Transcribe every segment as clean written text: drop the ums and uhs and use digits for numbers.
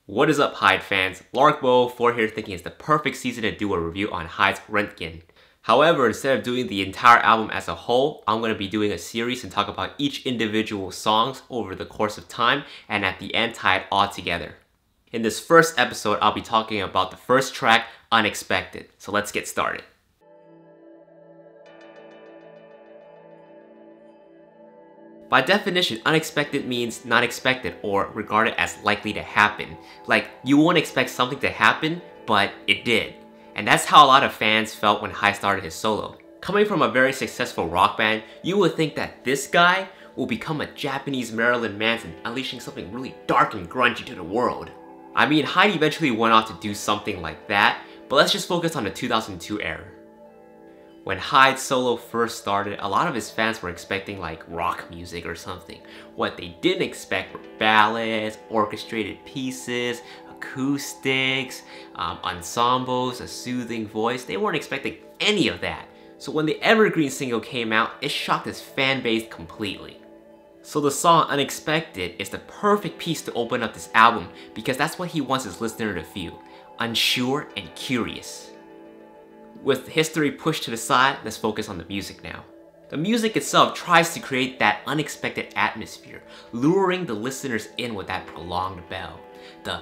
What is up, HYDE fans? Larkbo4 here, thinking it's the perfect season to do a review on HYDE's ROENTGEN. However, instead of doing the entire album as a whole, I'm going to be doing a series and talk about each individual songs over the course of time, and at the end tie it all together. In this first episode, I'll be talking about the first track, Unexpected. So let's get started. By definition, unexpected means not expected or regarded as likely to happen. Like, you won't expect something to happen, but it did. And that's how a lot of fans felt when HYDE started his solo. Coming from a very successful rock band, you would think that this guy will become a Japanese Marilyn Manson, unleashing something really dark and grungy to the world. I mean, HYDE eventually went on to do something like that, but let's just focus on the 2002 era. When HYDE's solo first started, a lot of his fans were expecting like rock music or something. What they didn't expect were ballads, orchestrated pieces, acoustics, ensembles, a soothing voice. They weren't expecting any of that. So when the Evergreen single came out, it shocked his fan base completely. So the song Unexpected is the perfect piece to open up this album because that's what he wants his listener to feel, unsure and curious. With history pushed to the side, let's focus on the music now. The music itself tries to create that unexpected atmosphere, luring the listeners in with that prolonged bell. The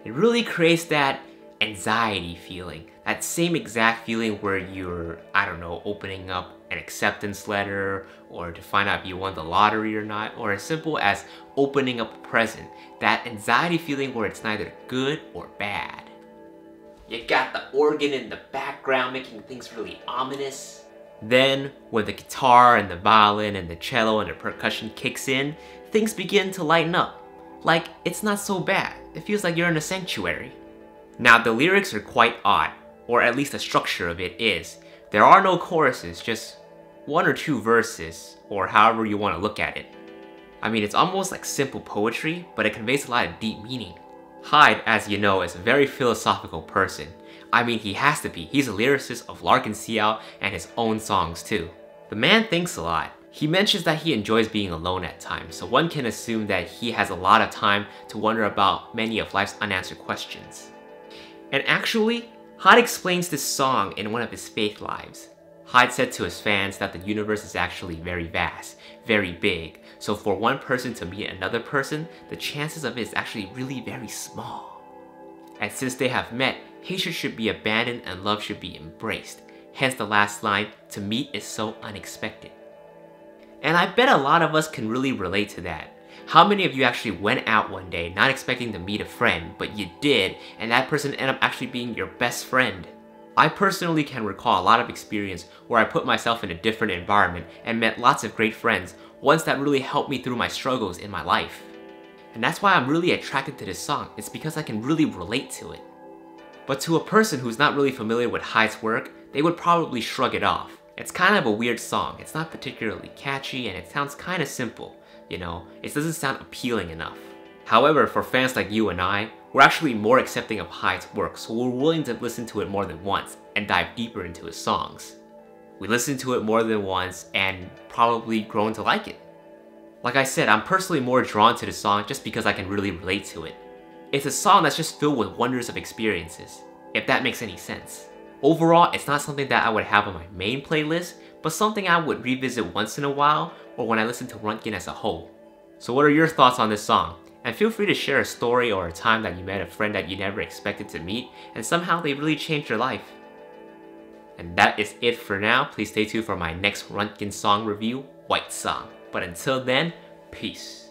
it really creates that anxiety feeling, that same exact feeling where you're, I don't know, opening up an acceptance letter, or to find out if you won the lottery or not, or as simple as opening up a present. That anxiety feeling where it's neither good or bad. You got the organ in the background making things really ominous. Then, when the guitar and the violin and the cello and the percussion kicks in, things begin to lighten up. Like, it's not so bad. It feels like you're in a sanctuary. Now, the lyrics are quite odd, or at least the structure of it is. There are no choruses, just one or two verses, or however you want to look at it. I mean, it's almost like simple poetry, but it conveys a lot of deep meaning. HYDE, as you know, is a very philosophical person. I mean, he has to be. He's a lyricist of Ciel and his own songs too. The man thinks a lot. He mentions that he enjoys being alone at times, so one can assume that he has a lot of time to wonder about many of life's unanswered questions. And actually, HYDE explains this song in one of his faith lives. HYDE said to his fans that the universe is actually very vast, very big, so for one person to meet another person, the chances of it is actually really very small. And since they have met, hatred should be abandoned and love should be embraced. Hence the last line, to meet is so unexpected. And I bet a lot of us can really relate to that. How many of you actually went out one day not expecting to meet a friend, but you did, and that person ended up actually being your best friend? I personally can recall a lot of experience where I put myself in a different environment and met lots of great friends, ones that really helped me through my struggles in my life. And that's why I'm really attracted to this song, it's because I can really relate to it. But to a person who's not really familiar with HYDE's work, they would probably shrug it off. It's kind of a weird song, it's not particularly catchy and it sounds kind of simple. You know, it doesn't sound appealing enough. However, for fans like you and I, we're actually more accepting of HYDE's work, so we're willing to listen to it more than once and dive deeper into his songs. We listened to it more than once and probably grown to like it. Like I said, I'm personally more drawn to the song just because I can really relate to it. It's a song that's just filled with wonders of experiences, if that makes any sense. Overall, it's not something that I would have on my main playlist, but something I would revisit once in a while or when I listen to ROENTGEN as a whole. So what are your thoughts on this song? And feel free to share a story or a time that you met a friend that you never expected to meet and somehow they really changed your life. And that is it for now. Please stay tuned for my next ROENTGEN song review, White Song. But until then, peace.